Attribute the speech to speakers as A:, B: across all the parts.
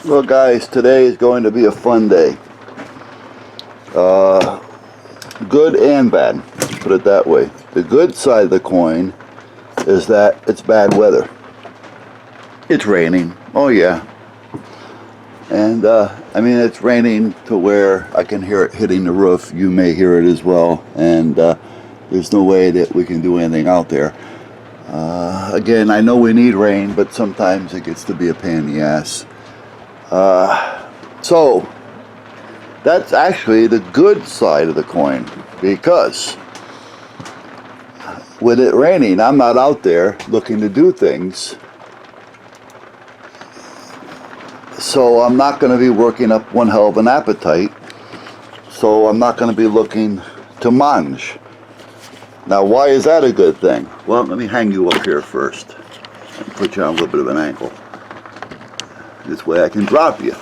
A: Well, guys, today is going to be a fun day. Good and bad, put it that way. The good side of the coin is that it's bad weather. It's raining. Oh, yeah. And, I mean, it's raining to where I can hear it hitting the roof. You may hear it as well. And there's no way that we can do anything out there. Again, I know we need rain, but sometimes it gets to be a pain in the ass. So that's actually the good side of the coin, because with it raining, I'm not out there looking to do things. So I'm not going to be working up one hell of an appetite. So I'm not going to be looking to mange. Now, why is that a good thing? Well, let me hang you up here first and put you on a little bit of an angle. This way I can drop you.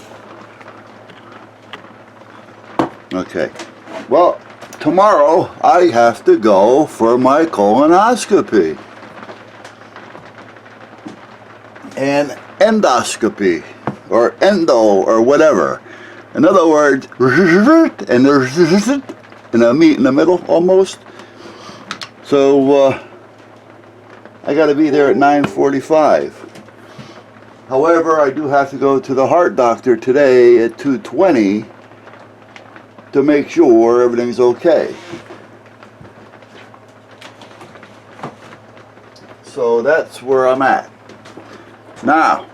A: Okay. Well, tomorrow I have to go for my colonoscopy and endoscopy or endo or whatever. In other words, and there's a meat in the middle almost. So I got to be there at 9:45. However, I do have to go to the heart doctor today at 2:20 to make sure everything's okay. So that's where I'm at. Now,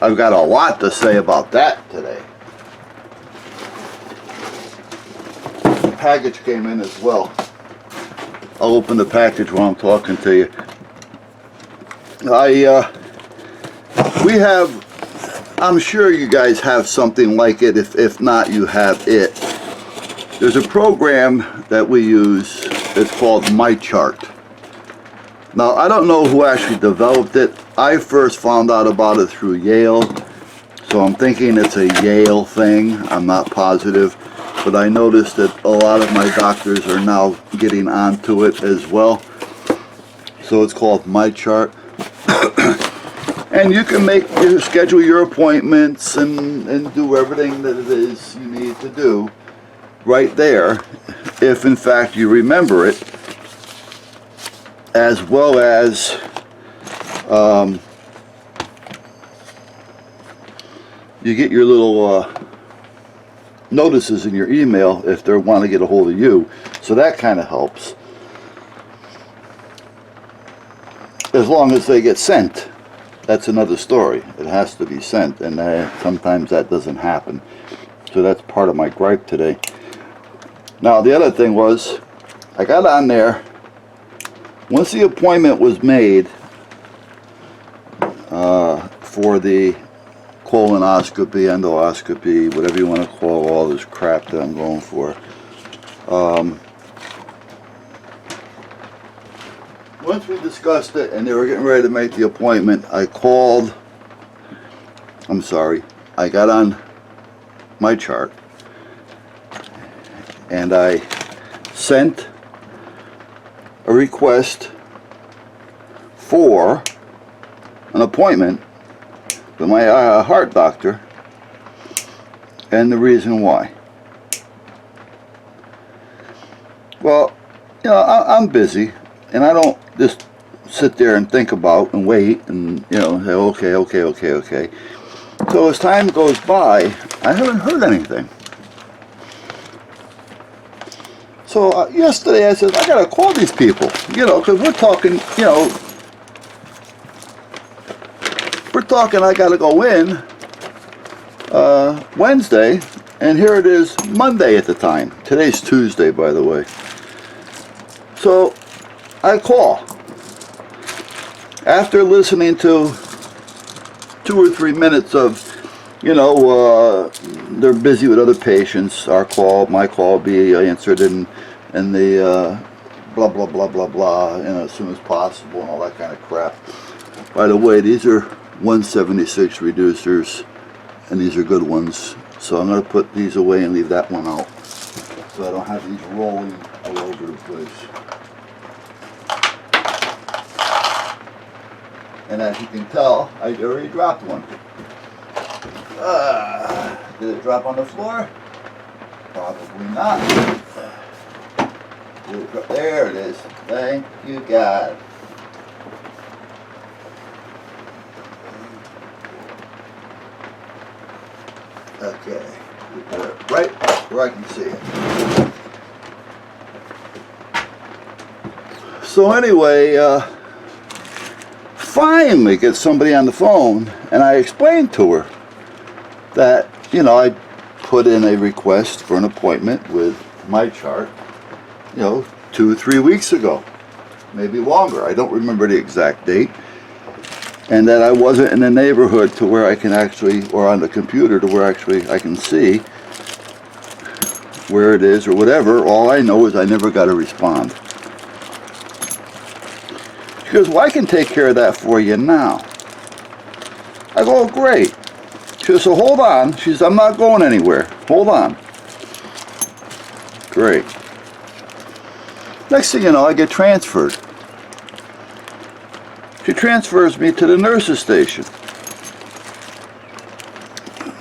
A: I've got a lot to say about that today. The package came in as well. I'll open the package while I'm talking to you. We have, I'm sure you guys have something like it. If not, you have it. There's a program that we use. It's called MyChart. Now, I don't know who actually developed it. I first found out about it through Yale. So I'm thinking it's a Yale thing. I'm not positive. But I noticed that a lot of my doctors are now getting onto it as well. So it's called MyChart. And you can schedule your appointments and do everything that it is you need to do right there, if in fact you remember it, as well as you get your little notices in your email if they want to get a hold of you. So that kind of helps, as long as they get sent. That's another story. It has to be sent, and sometimes that doesn't happen. So that's part of my gripe today. Now, the other thing was, I got on there. Once the appointment was made for the colonoscopy, endoscopy, whatever you want to call all this crap that I'm going for. Once we discussed it and they were getting ready to make the appointment, I got on MyChart and I sent a request for an appointment with my heart doctor, and the reason why. Well, you know, I'm busy, and I don't just sit there and think about and wait and, you know, say, okay. So as time goes by, I haven't heard anything. So yesterday I said, I gotta call these people, you know, because we're talking, I gotta go in Wednesday, and here it is Monday at the time. Today's Tuesday, by the way. So I call. After listening to 2 or 3 minutes of, they're busy with other patients, my call be answered and the blah, blah, blah, blah, blah, as soon as possible and all that kind of crap. By the way, these are 176 reducers, and these are good ones. So I'm going to put these away and leave that one out, so I don't have these rolling all over the place. And as you can tell, I already dropped one. Did it drop on the floor? Probably not. There it is. Thank you, God. Okay. We put it right where I can see it. So anyway, finally get somebody on the phone, and I explained to her that, you know, I put in a request for an appointment with my chart, you know, 2 or 3 weeks ago, maybe longer. I don't remember the exact date. And that I wasn't in the neighborhood to where I can actually, or on the computer to where actually I can see where it is or whatever. All I know is I never got a response. She goes, well, I can take care of that for you now. I go, oh, great. She goes, so hold on. She says, I'm not going anywhere. Hold on. Great. Next thing you know, I get transferred. She transfers me to the nurse's station.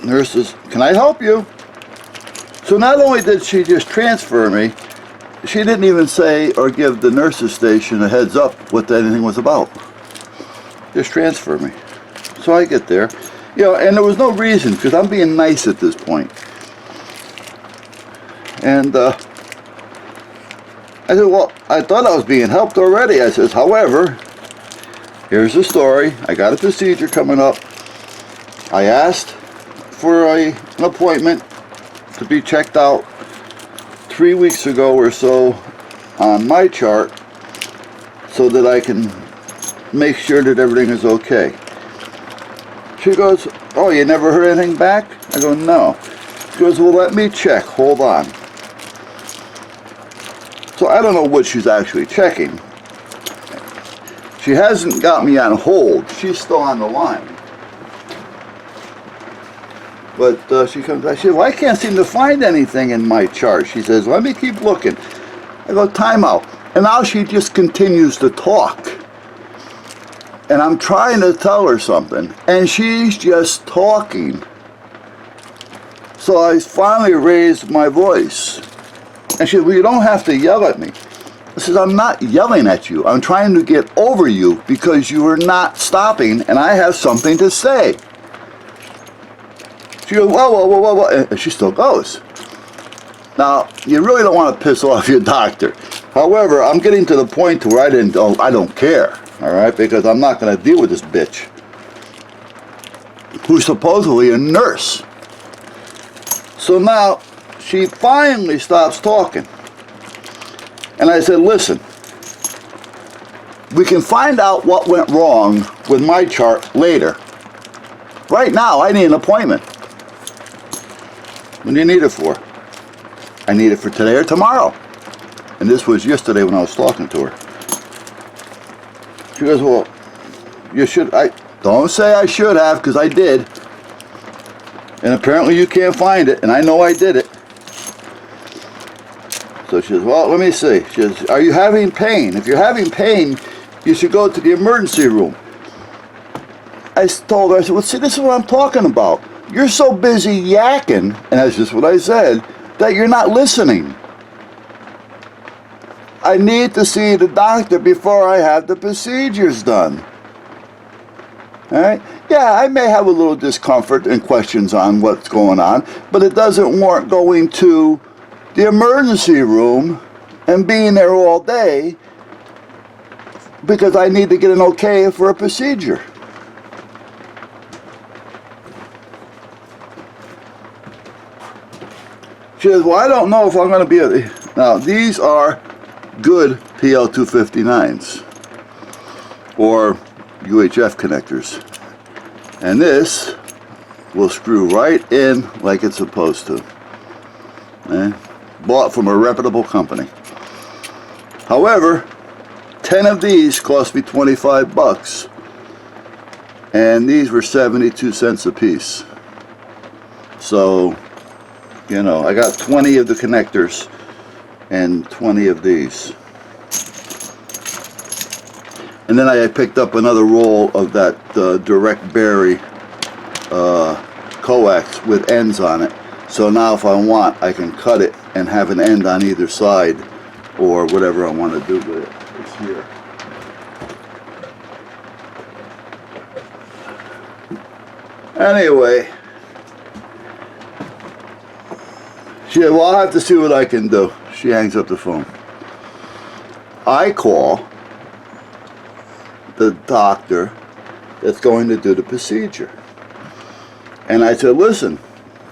A: Nurses, can I help you? So not only did she just transfer me, she didn't even say or give the nurse's station a heads up what anything was about. Just transfer me. So I get there. You know, and there was no reason, because I'm being nice at this point. And I said, well, I thought I was being helped already. I says, however, here's the story. I got a procedure coming up. I asked for an appointment to be checked out 3 weeks ago or so on my chart so that I can make sure that everything is okay. She goes, oh, you never heard anything back? I go, no. She goes, well, let me check. Hold on. So I don't know what she's actually checking. She hasn't got me on hold. She's still on the line. But she comes back. She says, well, I can't seem to find anything in my chart. She says, let me keep looking. I go, time out. And now she just continues to talk. And I'm trying to tell her something. And she's just talking. So I finally raised my voice. And she said, well, you don't have to yell at me. I says, I'm not yelling at you. I'm trying to get over you because you are not stopping and I have something to say. She goes, whoa, and she still goes. Now, you really don't want to piss off your doctor. However, I'm getting to the point to where I don't care, all right, because I'm not going to deal with this bitch who's supposedly a nurse. So now, she finally stops talking. And I said, listen, we can find out what went wrong with my chart later. Right now, I need an appointment. When do you need it for? I need it for today or tomorrow. And this was yesterday when I was talking to her. She goes, well, you should, don't say I should have, because I did. And apparently you can't find it, and I know I did it. So she says, well, let me see. She says, are you having pain? If you're having pain, you should go to the emergency room. I told her, I said, well, see, this is what I'm talking about. You're so busy yakking, and that's just what I said, that you're not listening. I need to see the doctor before I have the procedures done. All right? Yeah, I may have a little discomfort and questions on what's going on, but it doesn't warrant going to the emergency room and being there all day because I need to get an okay for a procedure. She says, well, I don't know if I'm going to be able to. Now, these are good PL259s or UHF connectors. And this will screw right in like it's supposed to. Bought from a reputable company. However, 10 of these cost me 25 bucks. And these were 72 cents a piece. So, you know, I got 20 of the connectors and 20 of these. And then I picked up another roll of that direct berry coax with ends on it. So now if I want, I can cut it and have an end on either side, or whatever I want to do with it. It's here. Anyway, she said, well, I'll have to see what I can do. She hangs up the phone. I call the doctor that's going to do the procedure. And I said, listen,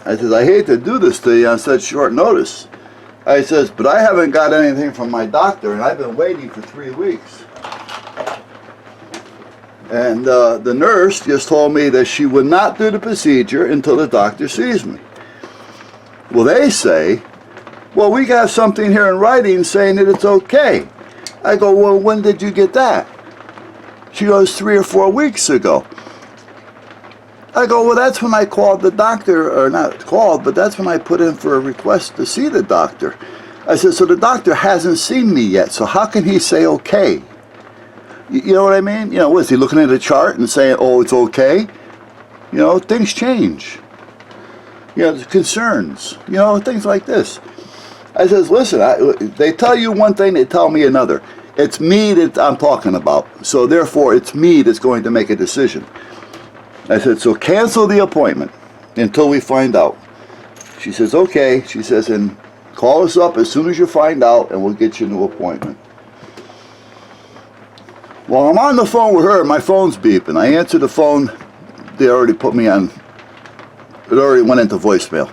A: I said, I hate to do this to you on such short notice. I says, but I haven't got anything from my doctor, and I've been waiting for 3 weeks. And the nurse just told me that she would not do the procedure until the doctor sees me. Well, they say, well, we got something here in writing saying that it's okay. I go, well, when did you get that? She goes, 3 or 4 weeks ago. I go, well, that's when I called the doctor, or not called, but that's when I put in for a request to see the doctor. I said, so the doctor hasn't seen me yet, so how can he say okay? You know what I mean? You know, what is he looking at a chart and saying, oh, it's okay? You know, things change. You know, concerns, you know, things like this. I says, listen, they tell you one thing, they tell me another. It's me that I'm talking about, so therefore it's me that's going to make a decision. I said, so cancel the appointment until we find out. She says, okay. She says, and call us up as soon as you find out, and we'll get you a new appointment. While I'm on the phone with her, my phone's beeping. I answer the phone. They already put me on. It already went into voicemail.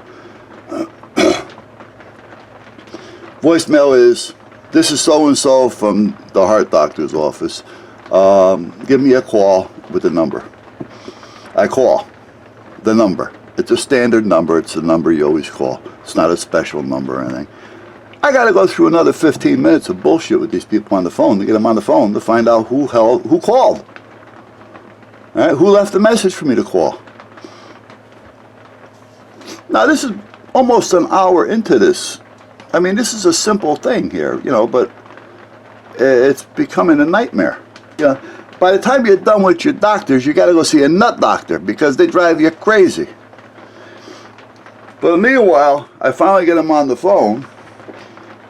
A: Voicemail is, this is so-and-so from the heart doctor's office. Give me a call with the number. I call the number. It's a standard number. It's a number you always call. It's not a special number or anything. I got to go through another 15 minutes of bullshit with these people on the phone to get them on the phone to find out who called. All right? Who left a message for me to call. Now, this is almost an hour into this. I mean, this is a simple thing here, you know, but it's becoming a nightmare. You know, by the time you're done with your doctors, you got to go see a nut doctor because they drive you crazy. But meanwhile, I finally get them on the phone,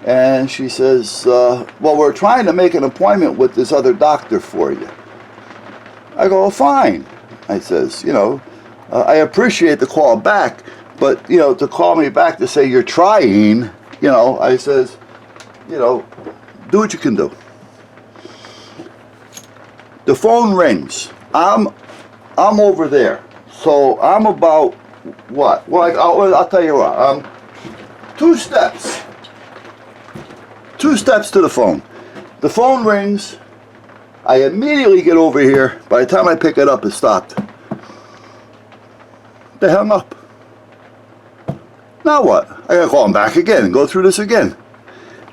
A: and she says, well, we're trying to make an appointment with this other doctor for you. I go, well, fine. I says, you know, I appreciate the call back, but, you know, to call me back to say you're trying, you know, I says, you know, do what you can do. The phone rings. I'm over there. So I'm about, what? Well, I'll tell you what. 2 steps. 2 steps to the phone. The phone rings. I immediately get over here. By the time I pick it up, it stopped. They hung up. Now what? I gotta call them back again and go through this again.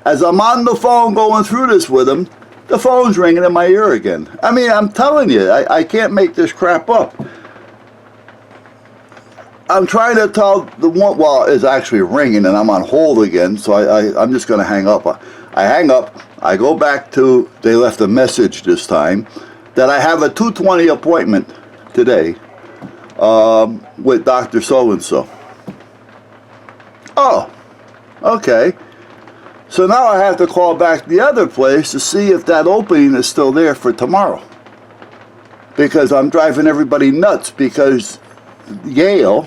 A: As I'm on the phone going through this with them, the phone's ringing in my ear again. I mean, I'm telling you, I can't make this crap up. I'm trying to tell the one, well, it's actually ringing and I'm on hold again, so I'm just going to hang up. I hang up, I go back to, they left a message this time, that I have a 2:20 appointment today with Dr. So-and-so. Oh, okay. So now I have to call back the other place to see if that opening is still there for tomorrow. Because I'm driving everybody nuts because Yale,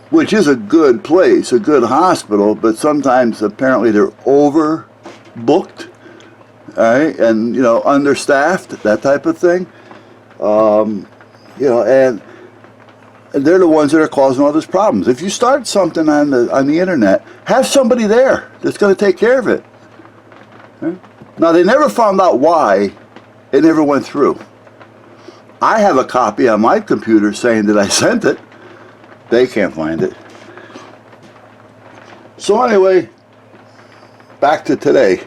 A: which is a good place, a good hospital, but sometimes apparently they're overbooked, all right, and, you know, understaffed, that type of thing. You know, and they're the ones that are causing all these problems. If you start something on the internet, have somebody there that's going to take care of it. Okay? Now, they never found out why it never went through. I have a copy on my computer saying that I sent it. They can't find it. So anyway, back to today.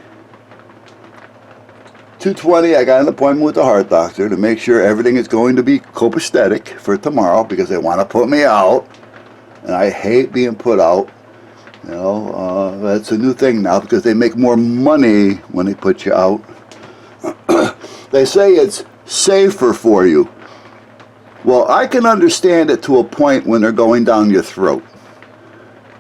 A: 2:20, I got an appointment with the heart doctor to make sure everything is going to be copacetic for tomorrow because they want to put me out. And I hate being put out. You know, that's a new thing now because they make more money when they put you out. They say it's safer for you. Well, I can understand it to a point when they're going down your throat.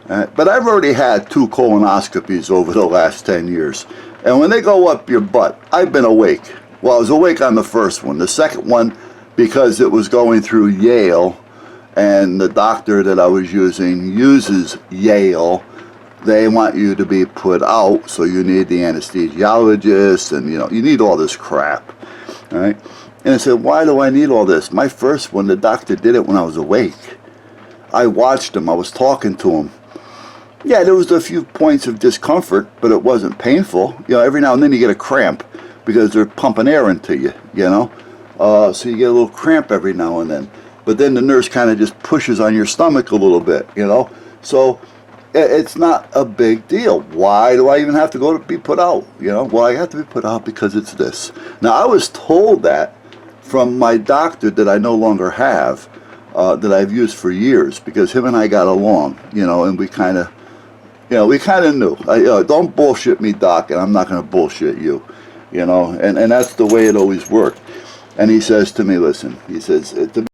A: But I've already had 2 colonoscopies over the last 10 years. And when they go up your butt, I've been awake. Well, I was awake on the first one. The second one, because it was going through Yale, and the doctor that I was using uses Yale, they want you to be put out, so you need the anesthesiologist, and you need all this crap. All right? And I said, why do I need all this? My first one, the doctor did it when I was awake. I watched him. I was talking to him. Yeah, there was a few points of discomfort, but it wasn't painful. Every now and then you get a cramp because they're pumping air into you, so you get a little cramp every now and then. But then the nurse kind of just pushes on your stomach a little bit, So it's not a big deal. Why do I even have to go to be put out? Well, I have to be put out because it's this. Now, I was told that from my doctor that I no longer have, that I've used for years, because him and I got along, and we kind of knew. Don't bullshit me, Doc, and I'm not going to bullshit you, and that's the way it always worked. And he says to me, listen, he says,